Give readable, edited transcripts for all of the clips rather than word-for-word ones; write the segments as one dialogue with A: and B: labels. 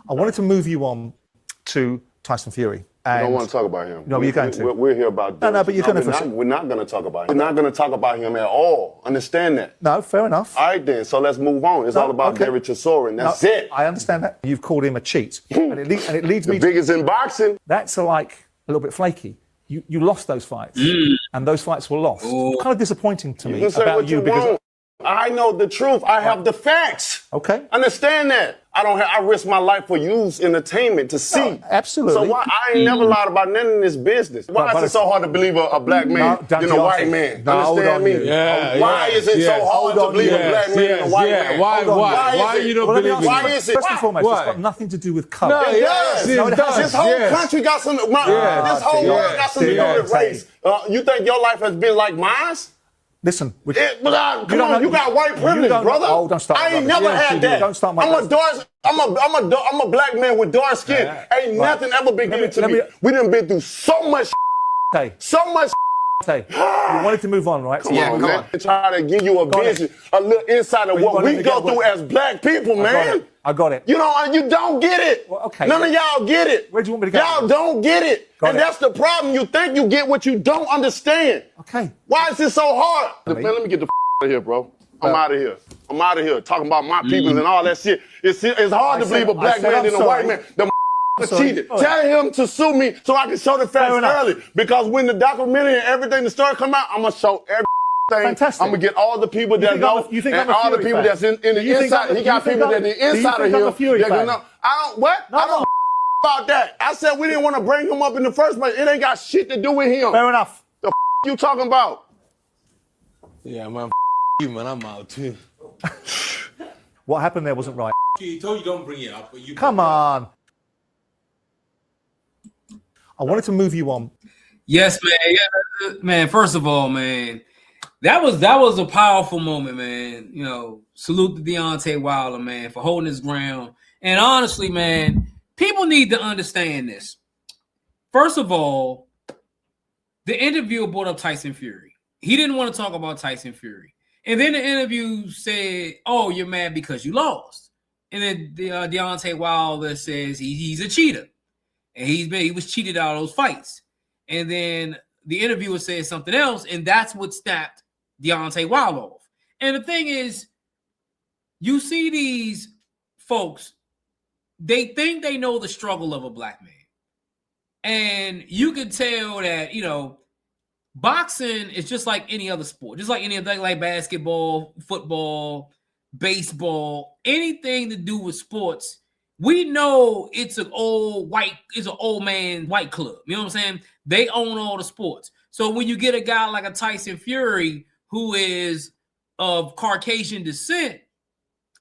A: I wanted to move you on to Tyson Fury.
B: I don't want to talk about him.
A: No, you're going to.
B: We're here about this.
A: No, but you're going to.
B: We're not going to talk about him. We're not going to talk about him at all. Understand that?
A: No, fair enough.
B: All right, then. So let's move on. It's all about Derek Chisora. That's it.
A: I understand that. You've called him a cheat. and it leads me
B: the biggest in boxing.
A: That's like a little bit flaky. You lost those fights. And those fights were lost. Kind of disappointing to me about you because
B: I know the truth. I have the facts.
A: Okay.
B: Understand that. I risk my life for you's entertainment to see.
A: No, absolutely.
B: So why I ain't never lied about none in this business. Why is it so hard to believe a black man than a white man? Understand me? Why is it so hard to believe a black man than a white man?
C: Why you don't believe it?
B: Why is it?
A: First and foremost, it's got nothing to do with color.
B: No, it does. This whole country got some. This whole world got something to do with race. You think your life has been like mine?
A: Listen,
B: come on, you got white privilege, brother.
A: Oh, don't start.
B: I ain't never had that.
A: Don't start
B: I'm a black man with dark skin. Ain't nothing ever been given to me. We done been through so much.
A: Okay.
B: So much.
A: Okay. You wanted to move on, right?
B: Come on, man. Try to give you a vision, a little insight of what we go through as black people, man.
A: I got it.
B: You know, you don't get it.
A: Well, okay.
B: None of y'all get it.
A: Where do you want me to go?
B: Y'all don't get it. That's the problem. You think you get what you don't understand.
A: Okay.
B: Why is it so hard? Man, let me get the out of here, bro. I'm out of here. I'm out of here. Talking about my people and all that shit. It's hard to believe a black man than a white man. The cheated. Tell him to sue me so I can show the facts early. Because when the documentary and everything, the story come out, I'm going to show everything.
A: Fantastic.
B: I'm going to get all the people that know and all the people that's in the inside. He got people that the inside of him. I don't about that. I said we didn't want to bring him up in the first place. It ain't got shit to do with him.
A: Fair enough.
B: The you talking about?
C: Yeah, man. You, man. I'm out too.
A: What happened there wasn't right.
C: He told you don't bring it up, but you
A: come on. I wanted to move you on.
D: Yes, man. Yeah, man. First of all, man, that was a powerful moment, man. You know, salute to Deontay Wilder, man, for holding his ground. And honestly, man, people need to understand this. First of all, the interviewer brought up Tyson Fury. He didn't want to talk about Tyson Fury. And then the interview said, "Oh, you're mad because you lost." And then Deontay Wilder says he's a cheater. And he was cheated out of those fights. And then the interviewer said something else, and that's what snapped Deontay Wilder off. And the thing is, you see these folks, they think they know the struggle of a black man. And you can tell that, you know, boxing is just like any other sport, just like any other, like basketball, football, baseball, anything to do with sports. We know it's an old man white club. You know what I'm saying? They own all the sports. So when you get a guy like a Tyson Fury who is of Caucasian descent,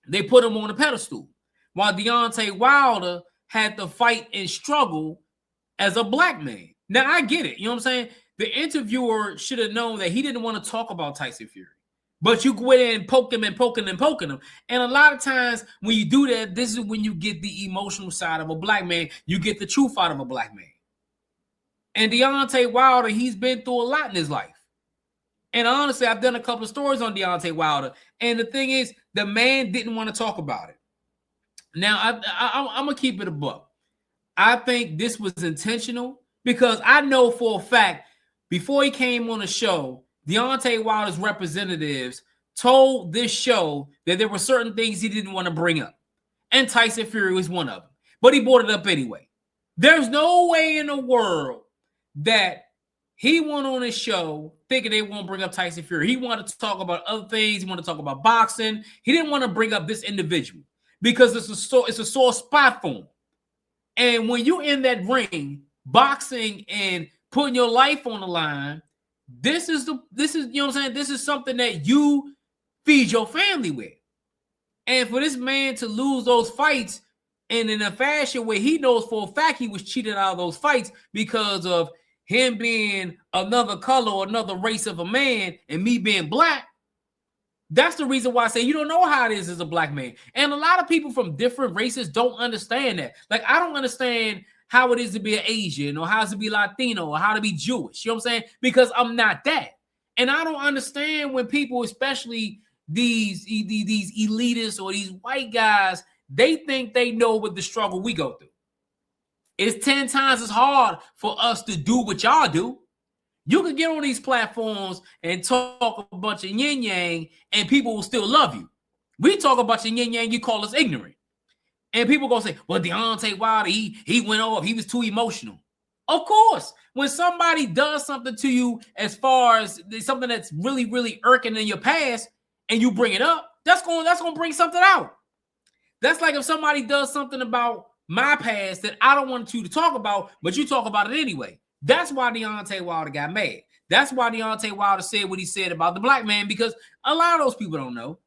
D: they put him on a pedestal. While Deontay Wilder had to fight and struggle as a black man. Now I get it. You know what I'm saying? The interviewer should have known that he didn't want to talk about Tyson Fury. But you go in and poke him and poking and poking him. And a lot of times when you do that, this is when you get the emotional side of a black man. You get the truth out of a black man. And Deontay Wilder, he's been through a lot in his life. And honestly, I've done a couple of stories on Deontay Wilder. And the thing is, the man didn't want to talk about it. Now, I'm going to keep it a buck. I think this was intentional because I know for a fact, before he came on the show, Deontay Wilder's representatives told this show that there were certain things he didn't want to bring up. And Tyson Fury was one of them. But he brought it up anyway. There's no way in the world that he went on his show thinking they won't bring up Tyson Fury. He wanted to talk about other things. He wanted to talk about boxing. He didn't want to bring up this individual because it's a sore spot for him. And when you're in that ring, boxing and putting your life on the line, this is you know what I'm saying? This is something that you feed your family with. And for this man to lose those fights and in a fashion where he knows for a fact he was cheated out of those fights because of him being another color or another race of a man and me being black, that's the reason why I say you don't know how it is as a black man. And a lot of people from different races don't understand that. Like, I don't understand how it is to be an Asian or how it is to be Latino or how to be Jewish. You know what I'm saying? Because I'm not that. And I don't understand when people, especially these elitists or these white guys, They think they know what the struggle we go through. It's 10 times as hard for us to do what y'all do. You can get on these platforms and talk a bunch of yin yang, and people will still love you. We talk a bunch of yin yang, you call us ignorant. And people gonna say, well, Deontay Wilder, he went off, he was too emotional. Of course, when somebody does something to you as far as something that's really, really irking in your past, and you bring it up, that's gonna bring something out. That's like if somebody does something about my past that I don't want you to talk about, but you talk about it anyway. That's why Deontay Wilder got mad. That's why Deontay Wilder said what he said about the black man, because a lot of those people don't know.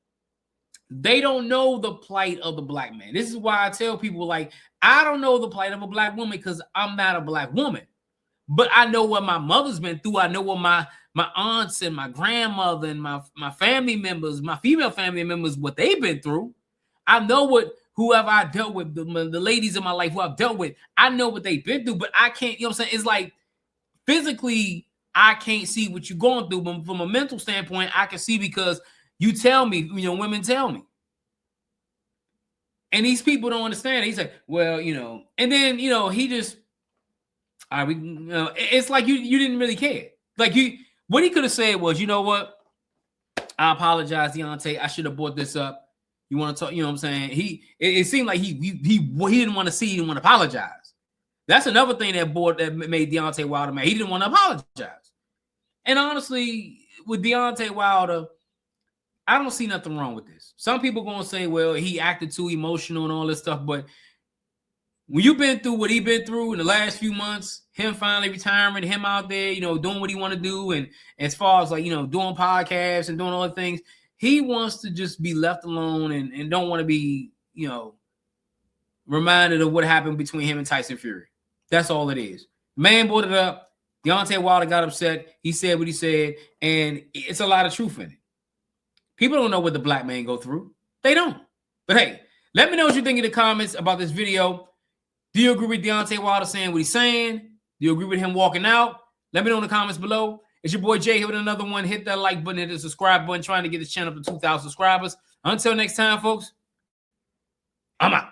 D: They don't know the plight of the black man. This is why I tell people, like, I don't know the plight of a black woman because I'm not a black woman. But I know what my mother's been through. I know what my aunts and my grandmother and my family members, my female family members, what they've been through. I know what whoever I dealt with, the ladies in my life who I've dealt with, I know what they've been through, but I can't, you know what I'm saying? It's like physically, I can't see what you're going through, but from a mental standpoint, I can see because you tell me, you know, women tell me. And these people don't understand it. He's like, well, you know, and then, you know, he just, it's like you didn't really care. Like what he could have said was, you know what? I apologize, Deontay. I should have brought this up. You want to talk, you know what I'm saying? It seemed like he didn't want to see, he didn't want to apologize. That's another thing that made Deontay Wilder mad. He didn't want to apologize. And honestly, with Deontay Wilder, I don't see nothing wrong with this. Some people going to say, well, he acted too emotional and all this stuff, but when you've been through what he's been through in the last few months, him finally retiring, him out there, you know, doing what he want to do, and as far as like, you know, doing podcasts and doing all the things, he wants to just be left alone and don't want to be, you know, reminded of what happened between him and Tyson Fury. That's all it is. Man brought it up. Deontay Wilder got upset. He said what he said, and it's a lot of truth in it. People don't know what the black man go through. They don't. But hey, let me know what you think in the comments about this video. Do you agree with Deontay Wilder saying what he's saying? Do you agree with him walking out? Let me know in the comments below. It's your boy Jay here with another one. Hit that like button, hit the subscribe button, trying to get this channel to 2,000 subscribers. Until next time, folks, I'm out.